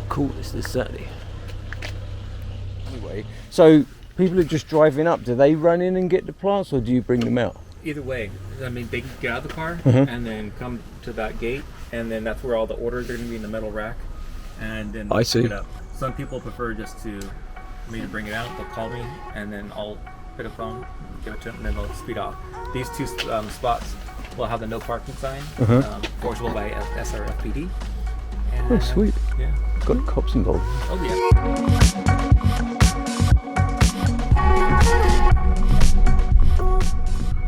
cool this is, certainly. Anyway, so people are just driving up. Do they run in and get the plants, or do you bring them out? Either way, I mean, they can get out of the car and then come to that gate, and then that's where all the orders are going to be in the metal rack, and then I see. pick it up. Some people prefer just to me to bring it out. They'll call me, and then I'll pick up the phone, give it to them, and then they'll speed off. These two spots will have the no parking sign, enforceable by SRFPD. And, Oh, sweet. Yeah. Got cops involved. Oh, yeah.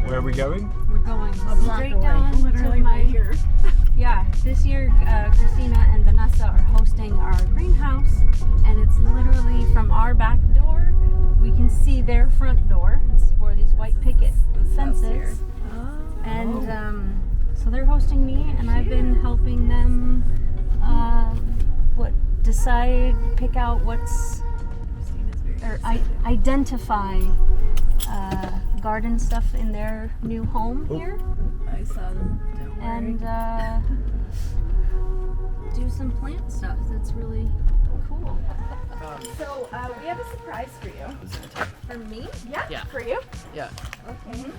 Where are we going? We're going straight away, down literally to my right here. Yeah, this year Christina and Vanessa are hosting our greenhouse, and it's literally from our back door. We can see their front door. It's for these white picket fences, and so they're hosting me, and I've been helping them pick out identify garden stuff in their new home here. I saw them. And do some plant stuff. That's really cool. So we have a surprise for you. For me? Yeah. For you. Yeah. Okay.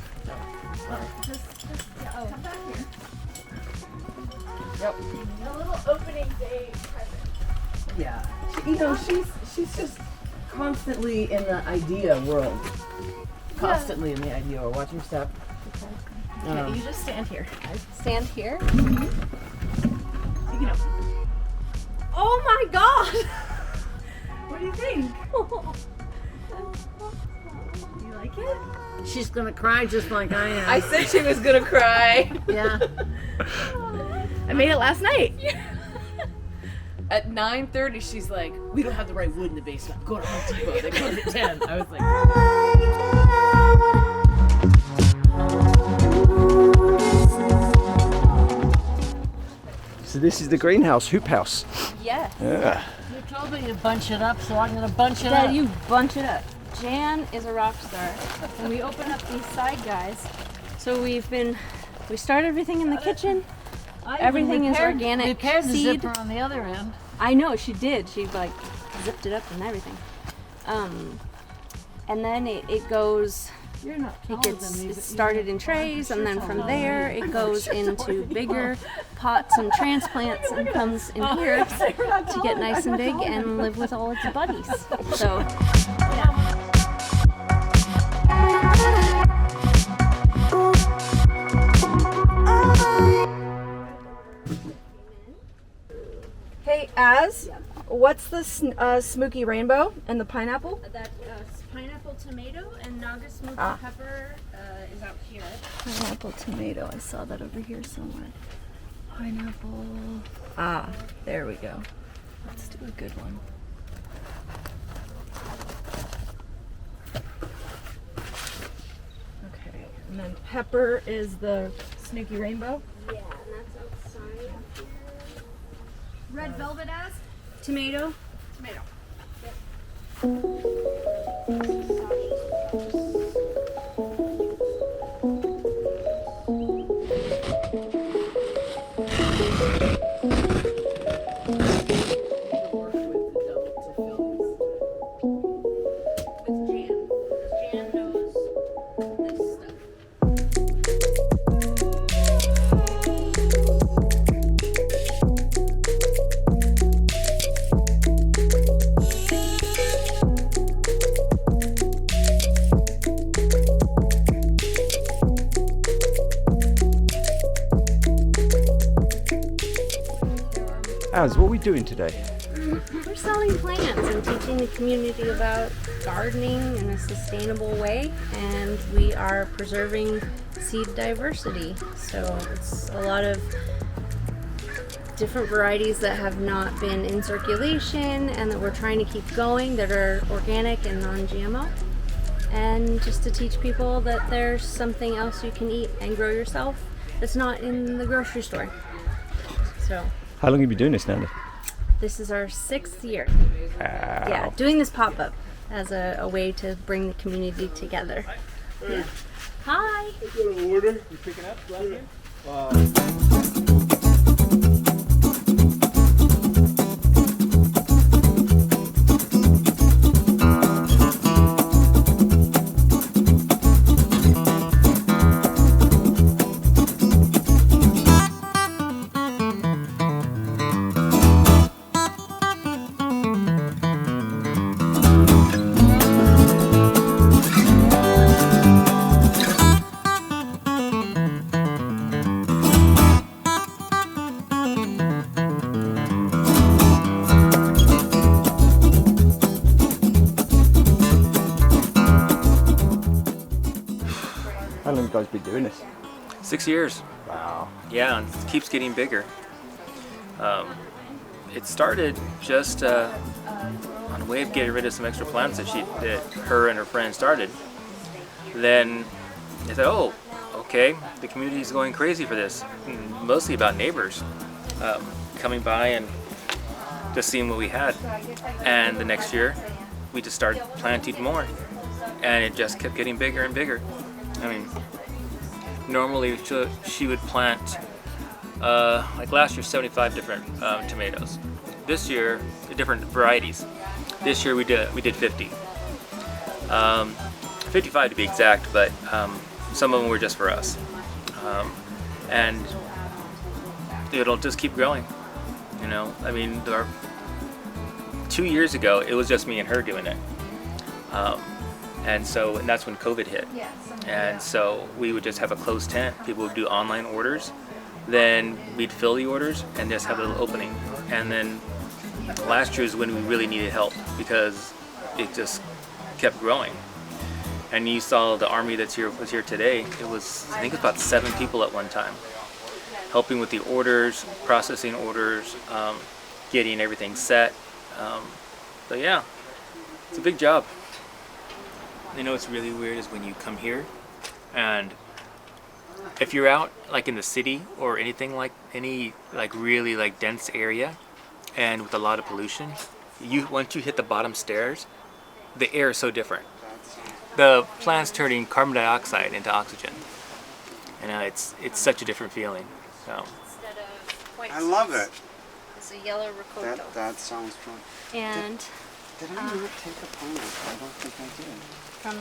Come back here. Yep. A little opening day present. Yeah. You know, she's just constantly in the idea world. Constantly in the idea world. Watch your step. Okay, you just stand here. Stand here. You know. Oh my god! What do you think? You like it? She's gonna cry just like I am. I said she was gonna cry. Yeah. I made it last night. At 9:30, she's like, "We don't have the right wood in the basement. Go to Home Depot." They close at 10. I was like, So this is the greenhouse, hoop house. Yes. Yeah. You told me to bunch it up, so I'm gonna bunch it up. Yeah, you bunch it up. Jan is a rock star, and we open up these side guys. So we start everything in the kitchen. Everything is organic Repaired the seed. zipper on the other end. I know she did. She like zipped it up and everything. And then it goes. You're not It gets started in trays, and then from there it goes into bigger pots and transplants and comes in here to get nice and big and live with all its buddies. So, yeah. "Hey, what's the smoky rainbow and the pineapple?" That pineapple, tomato, and Naga smoky pepper is out here. Pineapple, tomato. I saw that over here somewhere. Pineapple. There we go. Let's do a good one. Okay, and then pepper is the smoky rainbow. Yeah, and that's outside here. Red velvet as? Tomato. Tomato. Az, what are we doing today? We're selling plants and teaching the community about gardening in a sustainable way, and we are preserving seed diversity. So it's a lot of different varieties that have not been in circulation and that we're trying to keep going that are organic and non-GMO. And just to teach people that there's something else you can eat and grow yourself that's not in the grocery store. So How long have you been doing this now? this is our 6th year. Wow. Yeah, doing this pop-up as a way to bring the community together. Yeah. Hi. You picking up last name? doing this? 6 years. Wow. Yeah, and it keeps getting bigger. It started just on a way of getting rid of some extra plants that her and her friend started. Then they said, oh, okay, the community is going crazy for this. Mostly about neighbors coming by and just seeing what we had. And the next year, we just started planting more. And it just kept getting bigger and bigger. I mean, normally she would plant, like last year, 75 different tomatoes. This year, different varieties. This year we did 50. 55 to be exact, but some of them were just for us. And it'll just keep growing, you know? I mean, 2 years ago, it was just me and her doing it. And that's when COVID hit. And so we would just have a closed tent. People would do online orders. Then we'd fill the orders and just have a little opening. And then last year is when we really needed help because it just kept growing. And you saw the army was here today. It was, I think, about 7 people at one time, helping with the orders, processing orders, getting everything set. So yeah, it's a big job. You know what's really weird is when you come here, and if you're out like in the city or anything like really like dense area, and with a lot of pollution, once you hit the bottom stairs, the air is so different. The plant's turning carbon dioxide into oxygen. You know, it's such a different feeling. So. I love it. It's a yellow ricotta. That sounds fun. And Did I not take a pineapple? I don't think I did. from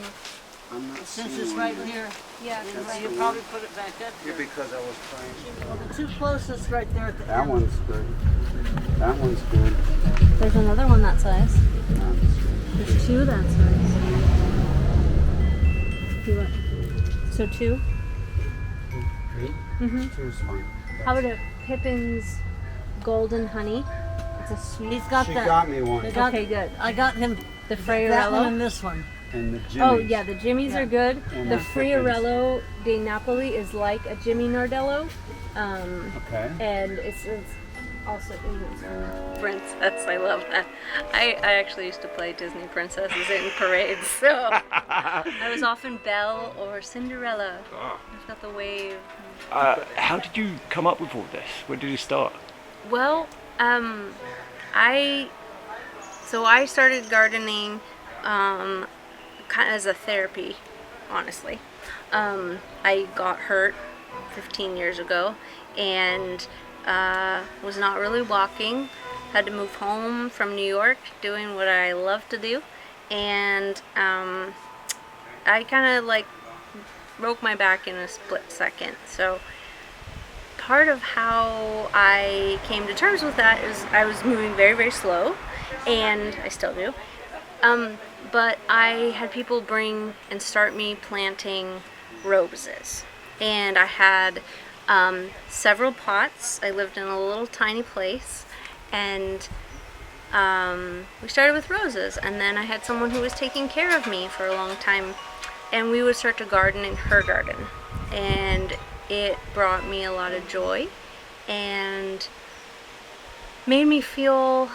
I'm not Since seeing it's one right yet. here, yeah, That's you the probably one. put it back up Yeah, here. because I was trying. Well, the two closest right there at the That end. one's good. That one's good. there's another one that size. That's There's 2 that size. So 2. Two's fine. How about a Pippin's Golden Honey? It's a sweet. He's got She that. got me one. Okay, good. I got him The that one Friarello. and this one. And the Jimmy's. Oh yeah, the Jimmies are good. And The the Friarello de Napoli is like a Jimmy Nardello, Okay. and it's also princess. I love that. I actually used to play Disney princesses in parades, so I was often Belle or Cinderella. I've got the wave. How did you come up with all this? Where did you start? Well, I started gardening kind of as a therapy, honestly. I got hurt 15 years ago and was not really walking. Had to move home from New York, doing what I love to do, and I kind of like broke my back in a split second. So part of how I came to terms with that is I was moving very, very slow, and I still do. But I had people bring and start me planting roses, and I had several pots. I lived in a little tiny place, and we started with roses, and then I had someone who was taking care of me for a long time, and we would start to garden in her garden, and it brought me a lot of joy and made me feel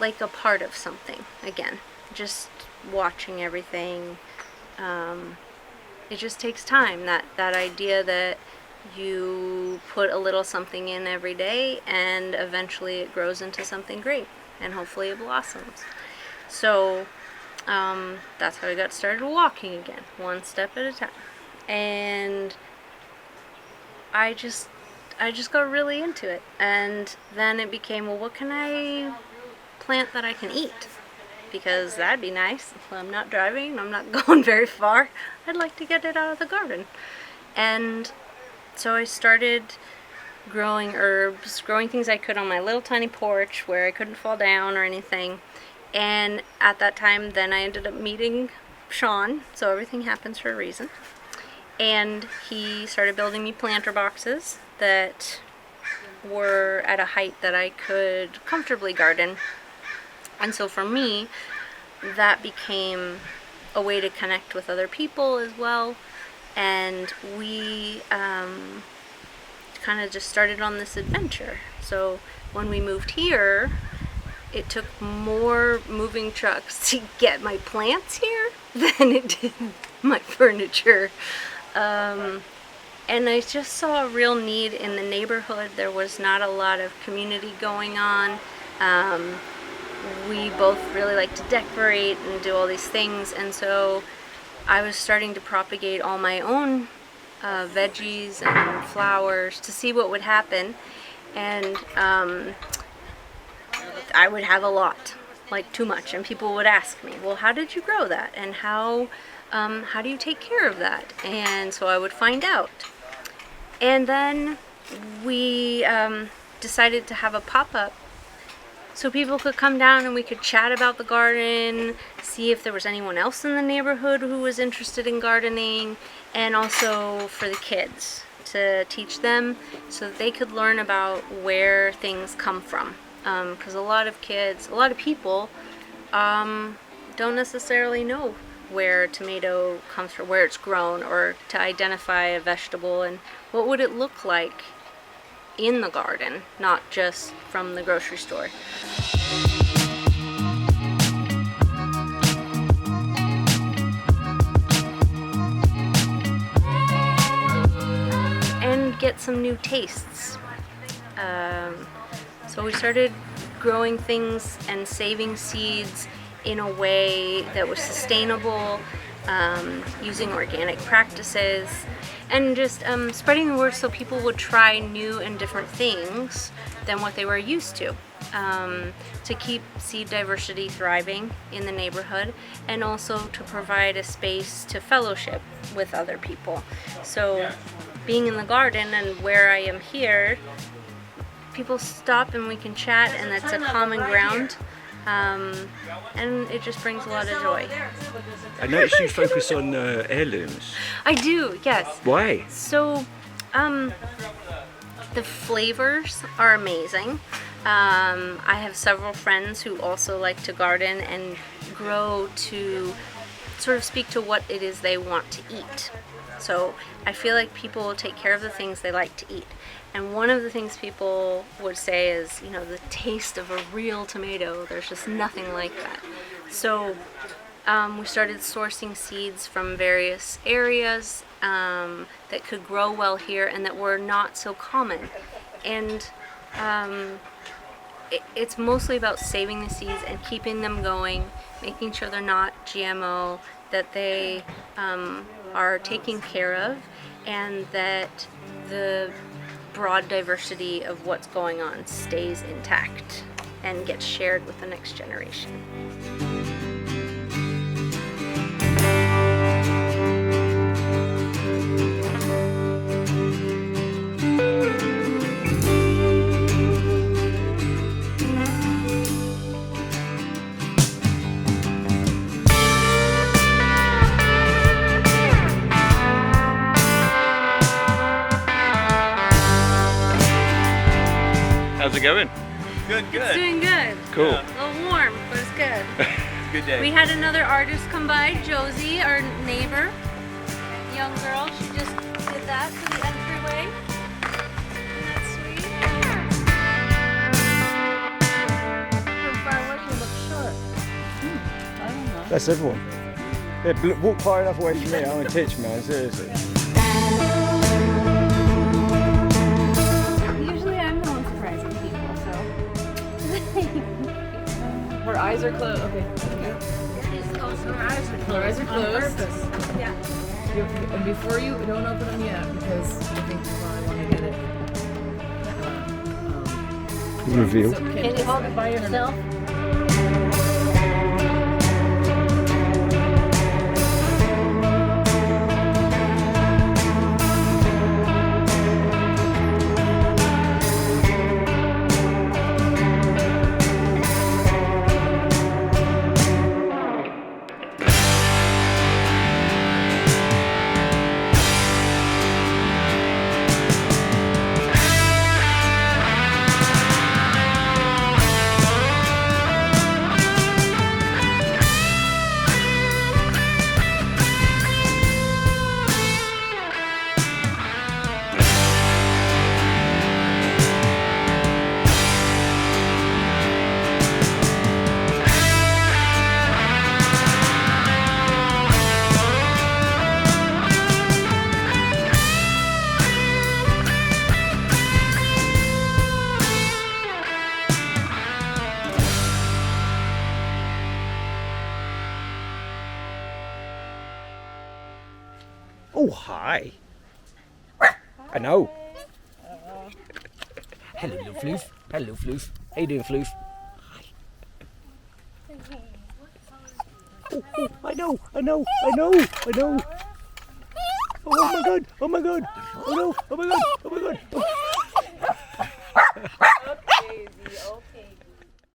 like a part of something again. Just watching everything, it just takes time. That idea that you put a little something in every day and eventually it grows into something great and hopefully it blossoms. So that's how I got started walking again, one step at a time. And I just got really into it, and then it became, well, what can I plant that I can eat? Because that'd be nice. If I'm not driving, I'm not going very far, I'd like to get it out of the garden. And so I started growing herbs, growing things I could on my little tiny porch where I couldn't fall down or anything. And at that time, then I ended up meeting Sean, so everything happens for a reason. And he started building me planter boxes that were at a height that I could comfortably garden. And so for me, that became a way to connect with other people as well. and we kind of just started on this adventure. So when we moved here, it took more moving trucks to get my plants here than it did my furniture. And I just saw a real need in the neighborhood. There was not a lot of community going on. We both really like to decorate and do all these things, and so I was starting to propagate all my own veggies and flowers to see what would happen. And I would have a lot, like too much, and people would ask me, well, how did you grow that, and how do you take care of that? And so I would find out. And then we decided to have a pop-up so people could come down and we could chat about the garden, see if there was anyone else in the neighborhood who was interested in gardening, and also for the kids to teach them so that they could learn about where things come from. Because a lot of people don't necessarily know where tomato comes from, where it's grown, or to identify a vegetable and what would it look like in the garden, not just from the grocery store. And get some new tastes. So we started growing things and saving seeds in a way that was sustainable, using organic practices, and just spreading the word so people would try new and different things than what they were used to keep seed diversity thriving in the neighborhood, and also to provide a space to fellowship with other people. So being in the garden and where I am here, people stop and we can chat, and that's a common ground. And it just brings a lot of joy. I noticed you focus on heirlooms. I do, yes. Why? So, the flavors are amazing. I have several friends who also like to garden and grow to sort of speak to what it is they want to eat. So I feel like people will take care of the things they like to eat. And one of the things people would say is, the taste of a real tomato, there's just nothing like that. So we started sourcing seeds from various areas that could grow well here and that were not so common. And it's mostly about saving the seeds and keeping them going, making sure they're not GMO, that they are taken care of, and that the broad diversity of what's going on stays intact and gets shared with the next generation. How's it going? Good. It's doing good. Cool. A little warm, but it's good. Good day. We had another artist come by, Josie, our neighbor, young girl. She just did that to the entryway. Isn't that sweet? From far away, you look short. I don't know. That's everyone. Yeah, walk far enough away from me. I'm a titch, man. Seriously. Usually I'm the one surprising people, so. Her eyes are closed. Okay. Her eyes are Her eyes are on closed. purpose. And before you, don't open them yet because I think you probably want to get it. Reveal. So, Can you hold it by yourself? Oh, hi. I know. Hello, little Floof. Hello, Floof. How you doing, Floof? Oh, I know. Oh my god. Oh my god. Oh no. Oh my god. Oh my god. Okay, Z. Okay,